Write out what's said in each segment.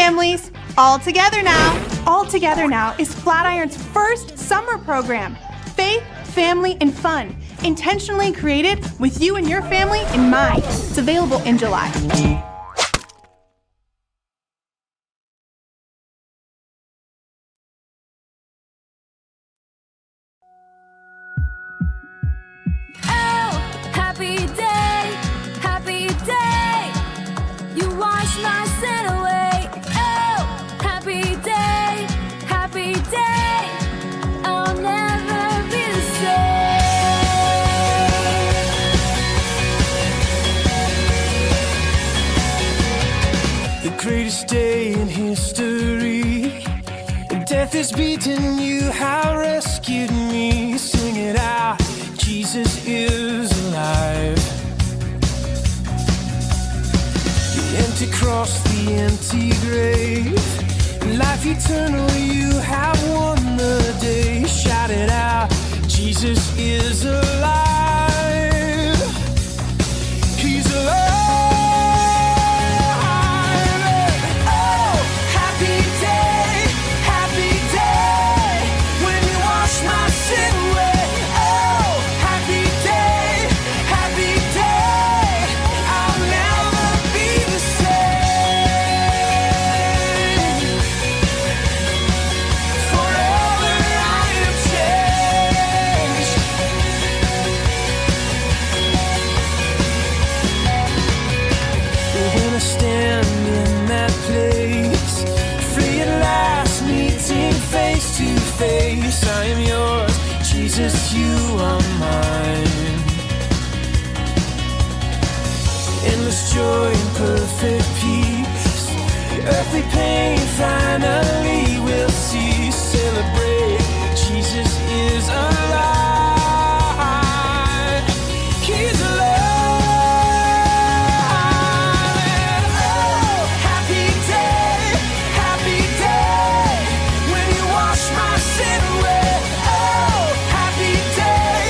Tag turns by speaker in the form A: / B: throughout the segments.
A: families, all together now. All Together Now is Flatirons' first summer program. Faith, family, and fun. Intentionally created with you and your family in mind. It's available in July.
B: Happy day, you wash my sin away. Oh, happy day, I'll never be the
C: same. The greatest day in history, death has beaten, you have rescued me. Sing it out, Jesus is alive. Empty cross, the empty grave, life eternal, you have won the day. Shout it out, Jesus is alive. He's alive. Oh, happy day, when you wash my sin away. Oh, happy day, I'll never be the same. Forever I am changed. When I stand in that place, free at last, meeting face to face, I am yours, Jesus, you are mine. Endless joy and perfect peace, earthly pain finally will cease. Celebrate, Jesus is alive. He's alive. Oh, happy day, when you wash my sin away. Oh, happy day,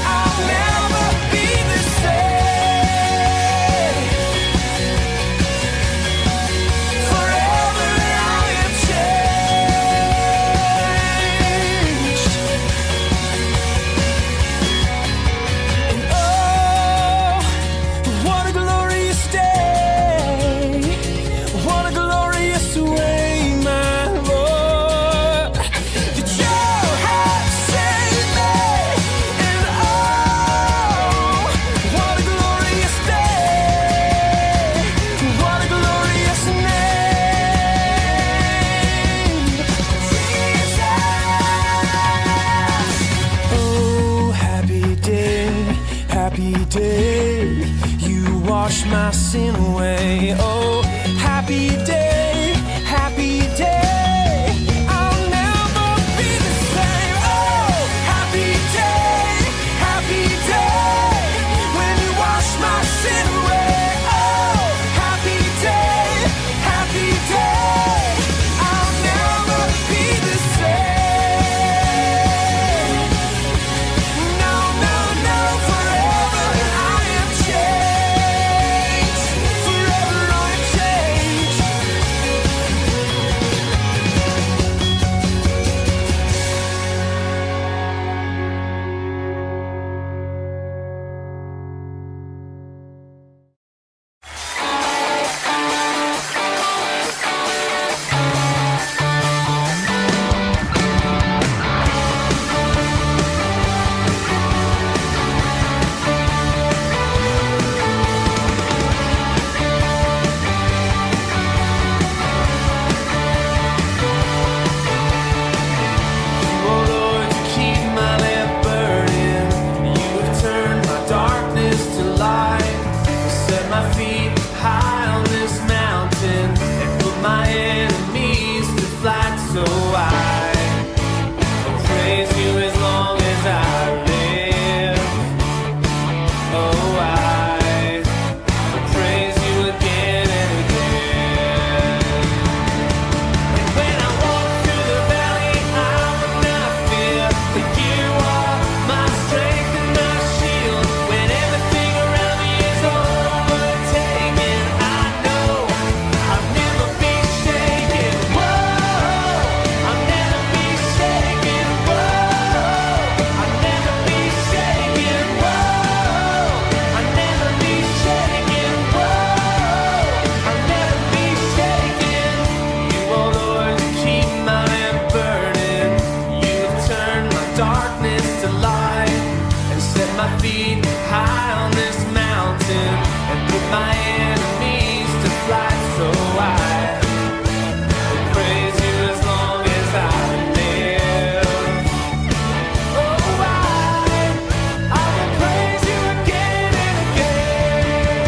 C: I'll never be the same. Forever I am changed. And oh, what a glorious day, what a glorious way, my Lord, that you have saved me. And oh, what a glorious day, what a glorious name, Jesus. Oh, happy day, you wash my sin away. Oh, happy day, I'll never be the same. Oh, happy day, when you wash my sin away. Oh, happy day, I'll never be the same. No, forever I am changed. Forever I am changed. feet high on this mountain and put my enemies to flight so I will praise you as long as I live. Oh, I will praise you again and again.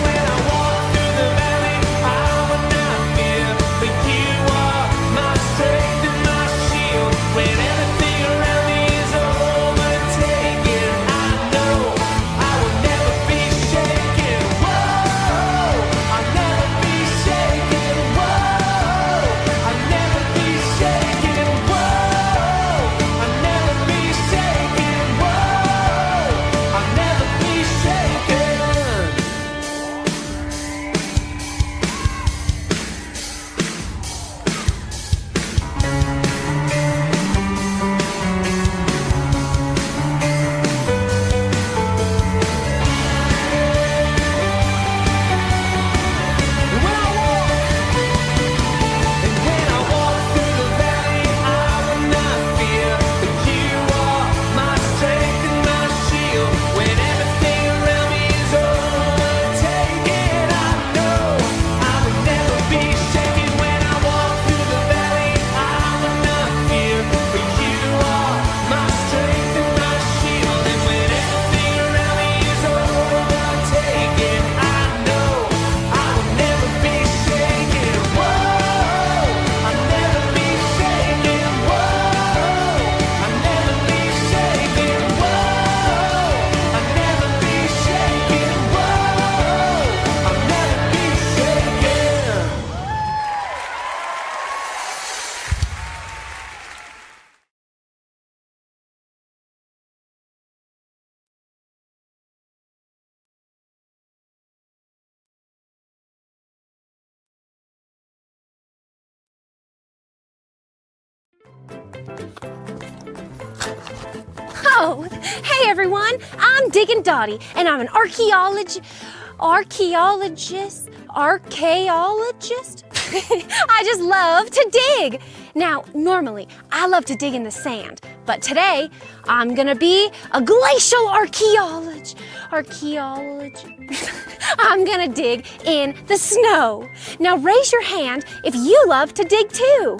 C: When I walk through the valley, I will not fear, for you are my strength and my shield. When everything around me is overtaken, I know I will never be shaken. Whoa, I'll never be shaken. Whoa, I'll never be shaken. Whoa, I'll never be shaken. Whoa, I'll never be shaken. When I walk through the valley, I will not fear, for you are my strength and my shield. When everything around me is overtaken, I know I will never be shaken. When I walk through the valley, I will not fear, for you are my strength and my shield. And when everything around me is overtaken, I know I will never be shaken. Whoa, I'll never be shaken. Whoa, I'll never be shaken. Whoa, I'll never be shaken. Whoa, I'll never be shaken.
D: Oh, hey everyone, I'm Diggin' Dottie, and I'm an archaeologist. I just love to dig. Now, normally, I love to dig in the sand, but today, I'm gonna be a glacial archaeologist. I'm gonna dig in the snow. Now, raise your hand if you love to dig too.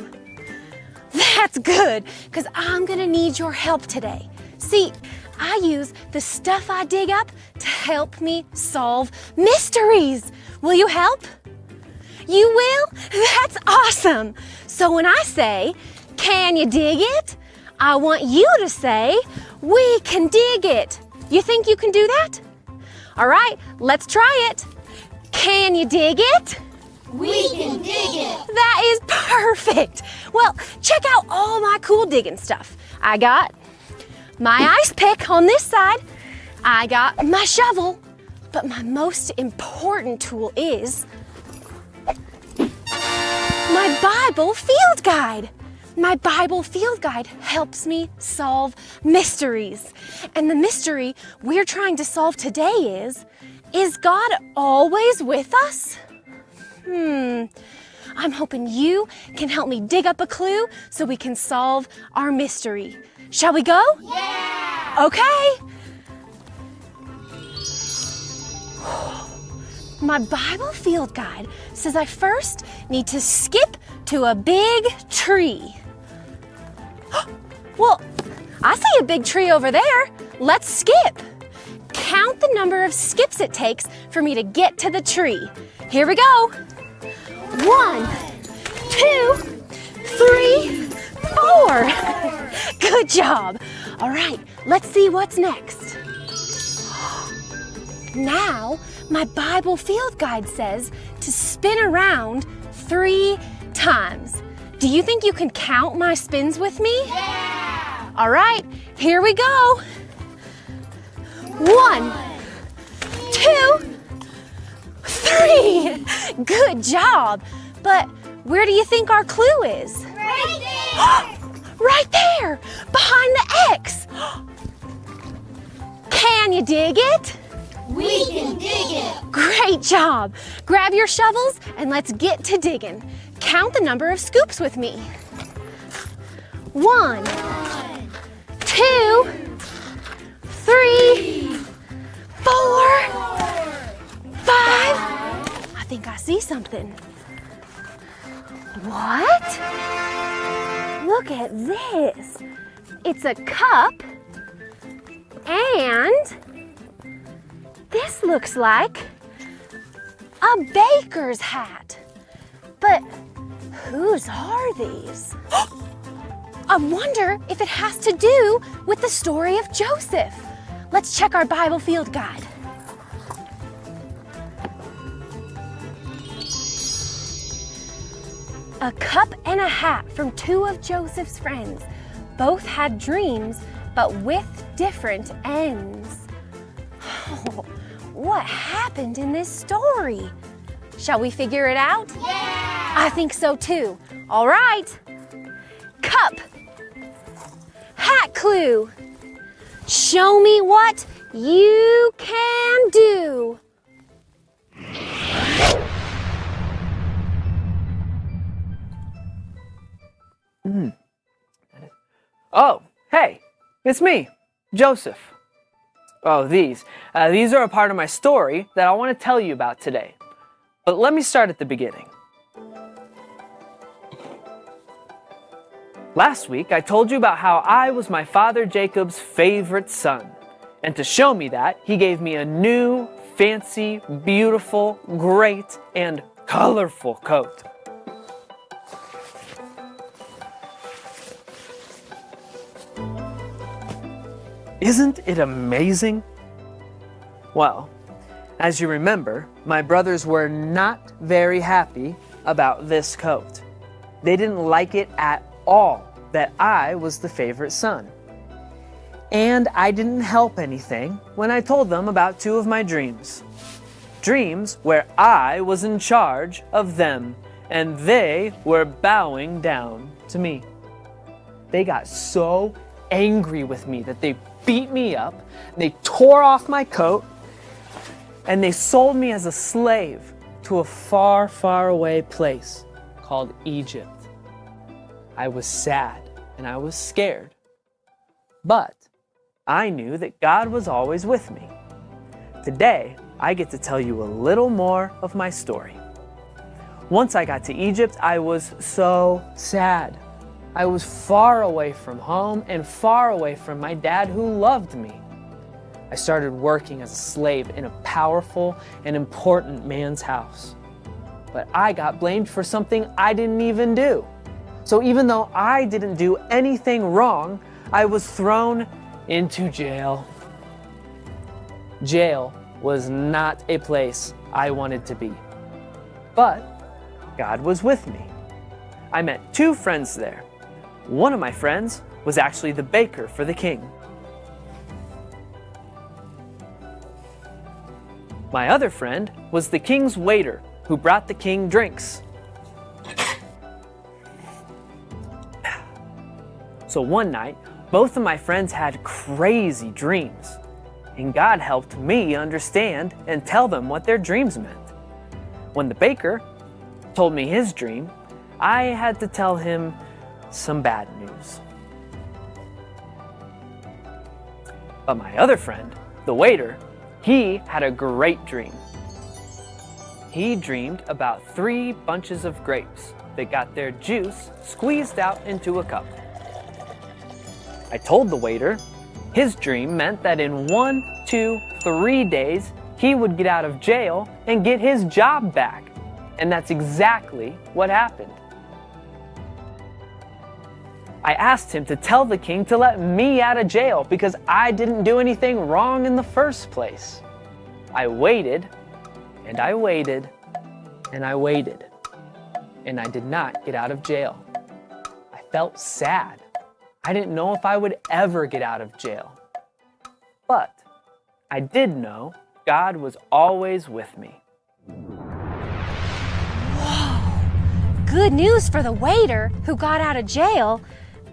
D: That's good, because I'm gonna need your help today. See, I use the stuff I dig up to help me solve mysteries. Will you help? You will? That's awesome. So when I say, can you dig it? I want you to say, we can dig it. You think you can do that? All right, let's try it. Can you dig it?
E: We can dig it.
D: That is perfect. Well, check out all my cool digging stuff. I got my ice pick on this side. I got my shovel. But my most important tool is my Bible field guide. My Bible field guide helps me solve mysteries. And the mystery we're trying to solve today is God always with us? I'm hoping you can help me dig up a clue so we can solve our mystery. Shall we go?
E: Yeah!
D: Okay. My Bible field guide says I first need to skip to a big tree. Well, I see a big tree over there. Let's skip. Count the number of skips it takes for me to get to the tree. Here we go. 1, 2, 3, 4. Good job. All right, let's see what's next. Now, my Bible field guide says to spin around 3 times. Do you think you can count my spins with me?
E: Yeah!
D: All right, here we go. 1, 2, 3. Good job. But where do you think our clue is?
E: Right there!
D: Right there, behind the X. Can you dig it?
E: We can dig it.
D: Great job. Grab your shovels and let's get to digging. Count the number of scoops with me. 1, 2, something. What? Look at this. It's a cup, and this looks like a baker's hat. But whose are these? I wonder if it has to do with the story of Joseph. Let's check our Bible field guide. A cup and a hat from two of Joseph's friends. Both had dreams, but with different ends. Oh, what happened in this story? Shall we figure it out?
E: Yeah!
D: I think so too. All right. Cup. Hat clue. Show me what you can do.
F: Oh, hey, it's me, Joseph. Oh, these are a part of my story that I want to tell you about today. But let me start at the beginning. Last week, I told you about how I was my father Jacob's favorite son. And to show me that, he gave me a new, fancy, beautiful, great, and colorful coat. Isn't it amazing? Well, as you remember, my brothers were not very happy about this coat. They didn't like it at all that I was the favorite son. And I didn't help anything when I told them about two of my dreams. Dreams where I was in charge of them and they were bowing down to me. They got so angry with me that they beat me up, they tore off my coat, and they sold me as a slave to a far, far away place called Egypt. I was sad and I was scared, but I knew that God was always with me. Today, I get to tell you a little more of my story. Once I got to Egypt, I was so sad. I was far away from home and far away from my dad who loved me. I started working as a slave in a powerful and important man's house. But I got blamed for something I didn't even do. So even though I didn't do anything wrong, I was thrown into jail. Jail was not a place I wanted to be. But God was with me. I met two friends there. One of my friends was actually the baker for the king. My other friend was the king's waiter who brought the king drinks. So one night, both of my friends had crazy dreams, and God helped me understand and tell them what their dreams meant. When the baker told me his dream, I had to tell him some bad news. But my other friend, the waiter, he had a great dream. He dreamed about 3 bunches of grapes that got their juice squeezed out into a cup. I told the waiter his dream meant that in 1, 2, 3 days, he would get out of jail and get his job back. And that's exactly what happened. I asked him to tell the king to let me out of jail because I didn't do anything wrong in the first place. I waited, and I waited, and I waited, and I did not get out of jail. I felt sad. I didn't know if I would ever get out of jail. But I did know God was always with me.
D: Good news for the waiter who got out of jail,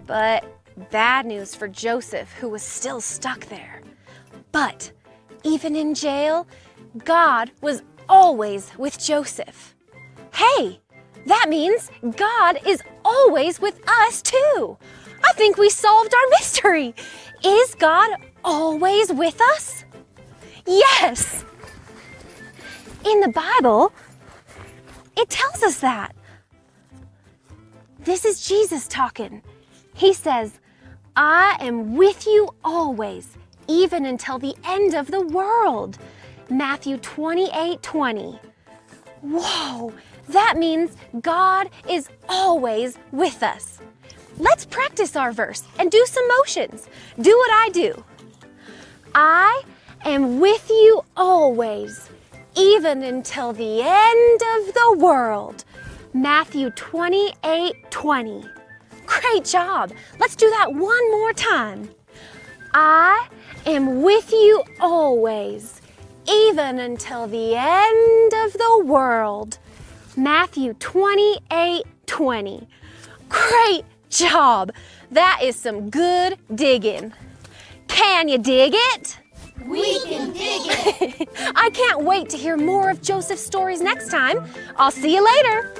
D: but bad news for Joseph who was still stuck there. But even in jail, God was always with Joseph. Hey, that means God is always with us too. I think we solved our mystery. Is God always with us? Yes. In the Bible, It tells us that. This is Jesus talking. He says, I am with you always, even until the end of the world. Matthew 28:20. Whoa, that means God is always with us. Let's practice our verse and do some motions. Do what I do. I am with you always, even until the end of the world. Matthew 28:20. Great job. Let's do that one more time. I am with you always, even until the end of the world. Matthew 28:20. Great job. That is some good digging. Can you dig it?
E: We can dig it.
D: I can't wait to hear more of Joseph's stories next time. I'll see you later.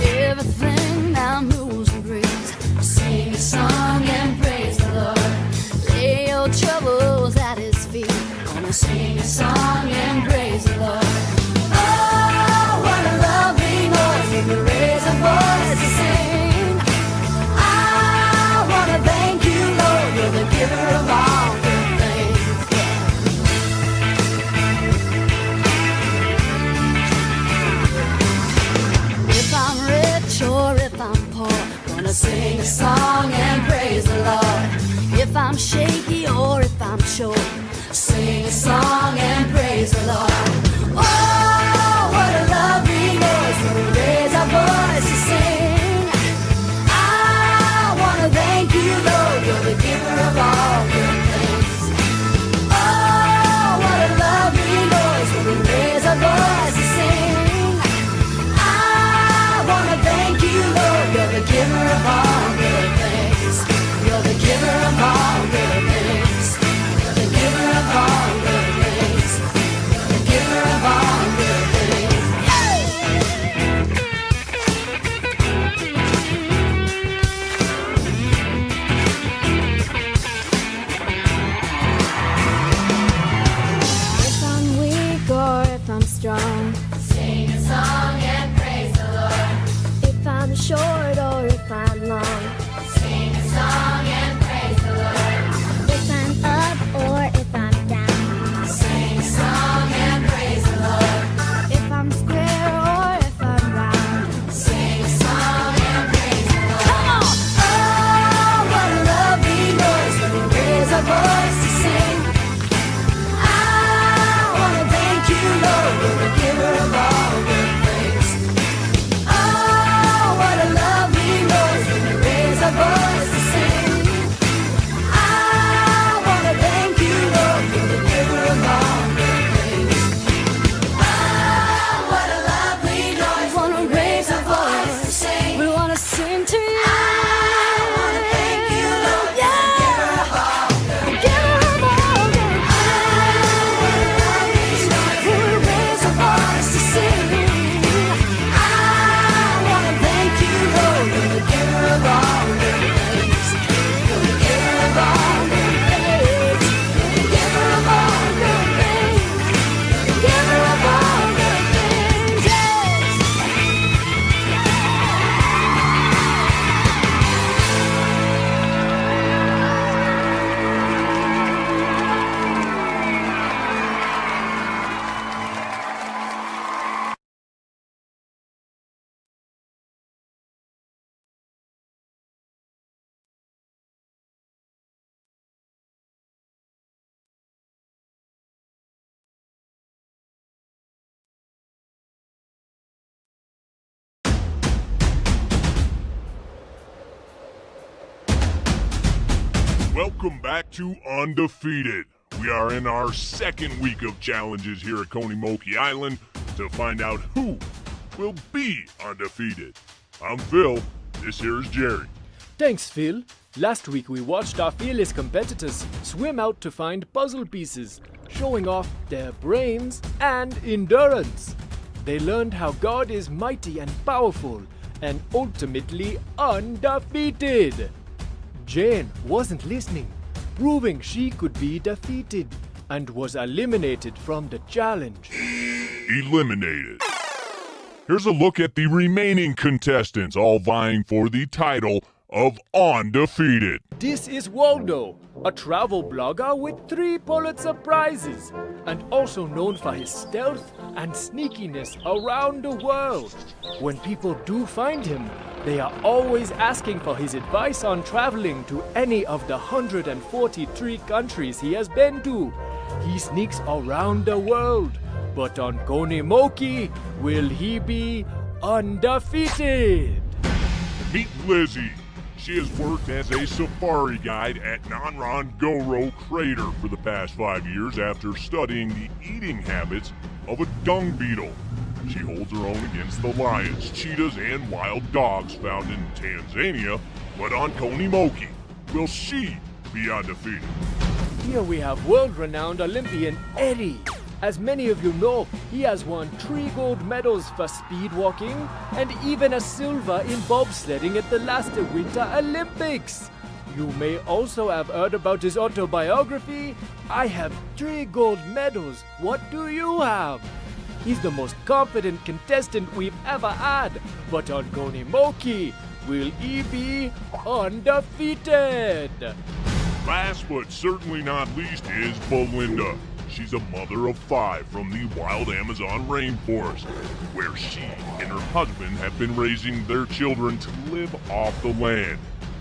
B: Everything now moves and breathes. Sing a song and praise the Lord. Lay your troubles at His feet. Gonna sing a song and praise the Lord. Oh, what a lovely noise when we raise our voice to sing. I wanna thank you, Lord. You're the giver of all good things. If I'm rich or if I'm poor, gonna sing a song and praise the Lord. If I'm shaky or if I'm sure, sing a song and praise the Lord. Oh, what a lovely noise when we raise our voice to sing. I wanna thank you, Lord, you're the giver of all good things. Oh, what a lovely noise when we raise our voice to sing. I wanna thank you, Lord, you're the giver of all good things. You're the giver of all good things. You're the giver of all good things. You're the giver of all good things. If I'm weak or if I'm strong, sing a song and praise the Lord. If I'm short or if I'm long, sing a song and praise the Lord. If I'm up or if I'm down, sing a song and praise the Lord. If I'm square or if I'm round, sing a song and praise the Lord. Come on! Oh, what a lovely noise when we raise our voice to sing. I wanna thank you, Lord, you're the giver of all good things. Oh, what a lovely noise when we raise our voice to sing. I wanna thank you, Lord, you're the giver of all good things. Oh, what a lovely noise. We wanna raise our voice to sing. We wanna sing to you. I wanna thank you, Lord, you're the giver of all good things. Giver of all good things. We raise our voice to sing. I wanna thank you, Lord, you're the giver of all good things. You're the giver of all good things. You're the giver of all good things. You're the giver of all good things. Yes.
G: Welcome back to Undefeated. We are in our second week of challenges here at Coney Island to find out who will be undefeated. I'm Phil. This here is Jerry.
H: Thanks, Phil. Last week we watched our fearless competitors swim out to find puzzle pieces, showing off their brains and endurance. They learned how God is mighty and powerful and ultimately undefeated. Jane wasn't listening, proving she could be defeated and was eliminated from the challenge.
G: Eliminated. Here's a look at the remaining contestants, all vying for the title of Undefeated.
H: This is Waldo, a travel blogger with 3 Pulitzer Prizes, and also known for his stealth and sneakiness around the world. When people do find him, they are always asking for his advice on traveling to any of the 143 countries he has been to. He sneaks around the world, but on Konimoki, will he be undefeated?
G: Meet Lizzie. She has worked as a safari guide at Nanrangoro Crater for the past 5 years after studying the eating habits of a dung beetle. She holds her own against the lions, cheetahs, and wild dogs found in Tanzania, but on Konimoki, will she be undefeated?
H: Here we have world-renowned Olympian Eddie. As many of you know, he has won 3 gold medals for speed walking and even a silver in bobsledding at the last Winter Olympics. You may also have heard about his autobiography. I have 3 gold medals. What do you have? He's the most confident contestant we've ever had. But on Konimoki, will he be undefeated?
G: Last but certainly not least is Belinda. She's a mother of 5 from the wild Amazon rainforest, where she and her husband have been raising their children to live off the land.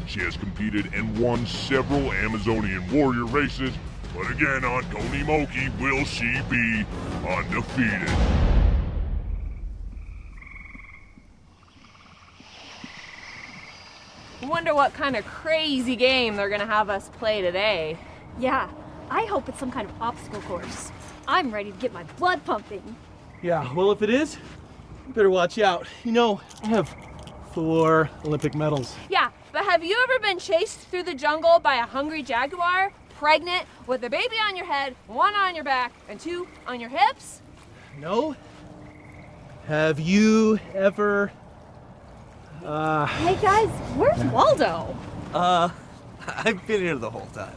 G: She has competed and won several Amazonian warrior races, but again on Konimoki, will she be undefeated?
I: Wonder what kind of crazy game they're gonna have us play today.
B: Yeah, I hope it's some kind of obstacle course. I'm ready to get my blood pumping.
J: Yeah, well, if it is, you better watch out. You know, I have 4 Olympic medals.
I: Yeah, but have you ever been chased through the jungle by a hungry jaguar, pregnant, with a baby on your head, 1 on your back, and 2 on your hips?
J: No? Have you ever...
B: Hey guys, where's Waldo?
K: I've been here the whole time.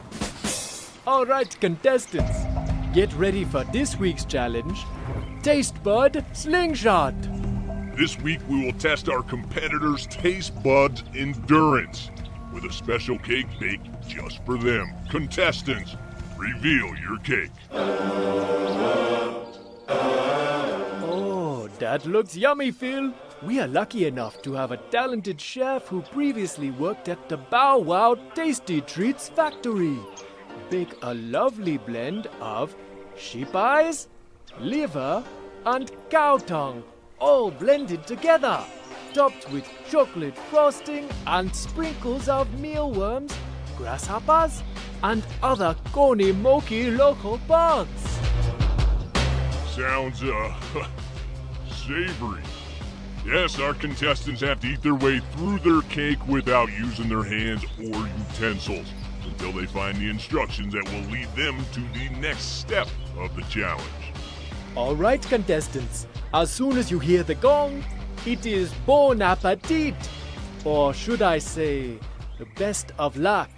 H: All right, contestants, get ready for this week's challenge, Taste Bud Slingshot.
G: This week we will test our competitors' taste buds endurance with a special cake baked just for them. Contestants, reveal your cake.
H: Oh, that looks yummy, Phil. We are lucky enough to have a talented chef who previously worked at the Bow Wow Tasty Treats factory. Bake a lovely blend of sheep eyes, liver, and cow tongue, all blended together, topped with chocolate frosting and sprinkles of mealworms, grasshoppers, and other Konimoki local bugs.
G: Sounds, savory. Yes, our contestants have to eat their way through their cake without using their hands or utensils until they find the instructions that will lead them to the next step of the challenge.
H: All right, contestants, as soon as you hear the gong, it is bon appetit, or should I say, the best of luck.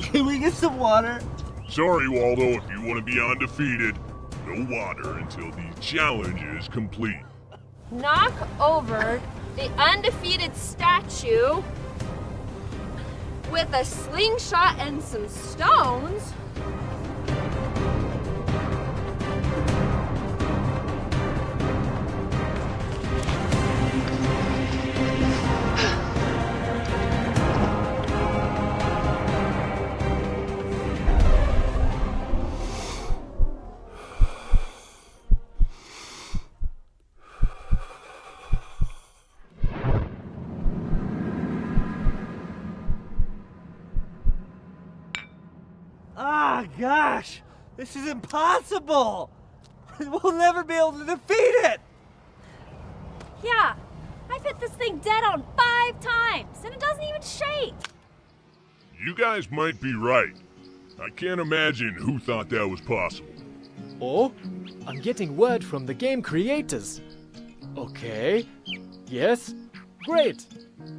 K: Can we get some water?
G: Sorry, Waldo, if you want to be undefeated, no water until the challenge is complete.
I: Knock over the undefeated statue with a slingshot and some stones.
K: Ah, gosh! This is impossible! We'll never be able to defeat it!
B: Yeah, I've hit this thing dead on 5 times, and it doesn't even shake.
G: You guys might be right. I can't imagine who thought that was possible.
H: Oh, I'm getting word from the game creators. Okay. Yes. Great.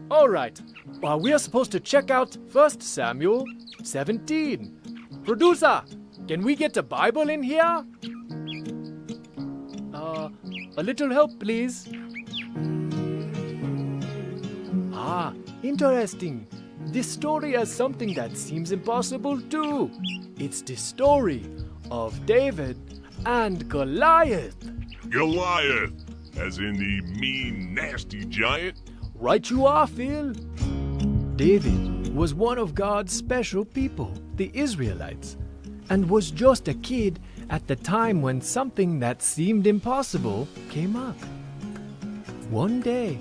H: All right. Well, we are supposed to check out 1 Samuel 17. Producer, can we get a Bible in here? A little help, please. Ah, interesting. This story has something that seems impossible too. It's the story of David and Goliath.
G: Goliath, as in the mean, nasty giant?
H: Right you are, Phil. David was one of God's special people, the Israelites, and was just a kid at the time when something that seemed impossible came up. One day,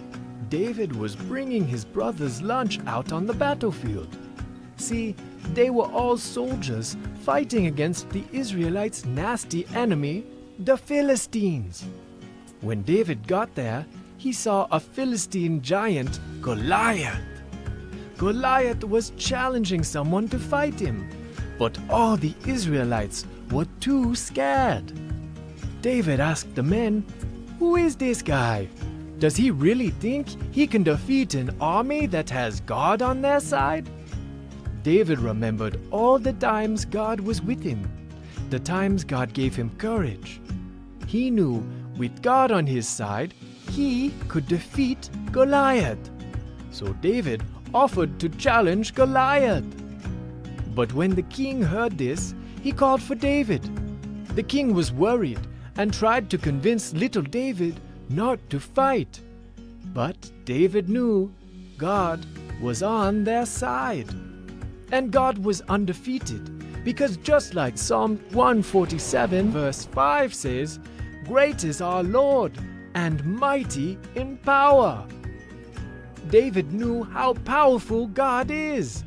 H: David was bringing his brothers lunch out on the battlefield. See, they were all soldiers fighting against the Israelites' nasty enemy, the Philistines. When David got there, he saw a Philistine giant, Goliath. Goliath was challenging someone to fight him, but all the Israelites were too scared. David asked the men, "Who is this guy? Does he really think he can defeat an army that has God on their side?" David remembered all the times God was with him, the times God gave him courage. He knew with God on his side, he could defeat Goliath. So David offered to challenge Goliath. But when the king heard this, he called for David. The king was worried and tried to convince little David not to fight. But David knew God was on their side. And God was undefeated, because just like Psalm 147 verse 5 says, "Great is our Lord, and mighty in power." David knew how powerful God is.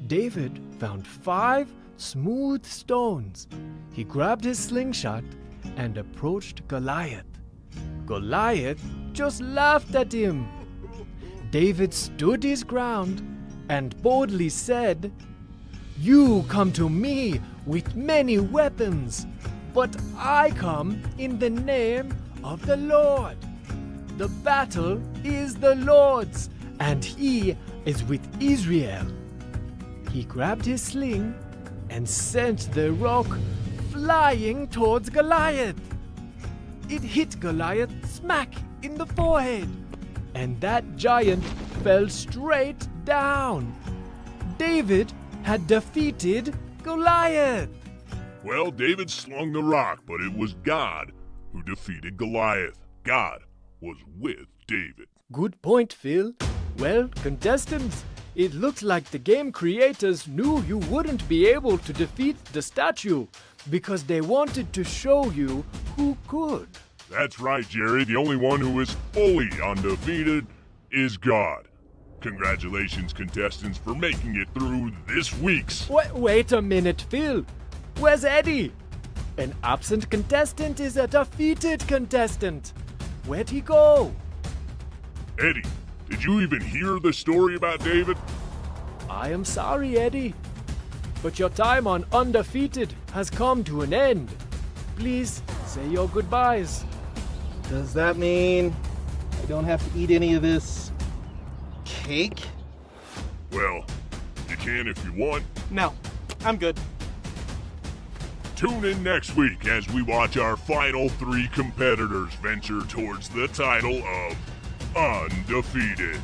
H: David found 5 smooth stones. He grabbed his slingshot and approached Goliath. Goliath just laughed at him. David stood his ground and boldly said, "You come to me with many weapons, but I come in the name of the Lord. The battle is the Lord's, and he is with Israel." He grabbed his sling and sent the rock flying towards Goliath. It hit Goliath smack in the forehead, and that giant fell straight down. David had defeated Goliath.
G: Well, David slung the rock, but it was God who defeated Goliath. God was with David.
H: Good point, Phil. Well, contestants, it looks like the game creators knew you wouldn't be able to defeat the statue because they wanted to show you who could.
G: That's right, Jerry. The only one who is fully undefeated is God. Congratulations, contestants, for making it through this week's.
H: Wait a minute, Phil. Where's Eddie? An absent contestant is a defeated contestant. Where'd he go?
G: Eddie, did you even hear the story about David?
H: I am sorry, Eddie, but your time on Undefeated has come to an end. Please say your goodbyes.
J: Does that mean I don't have to eat any of this cake?
G: Well, you can if you want.
J: No, I'm good.
G: Tune in next week as we watch our final 3 competitors venture towards the title of Undefeated.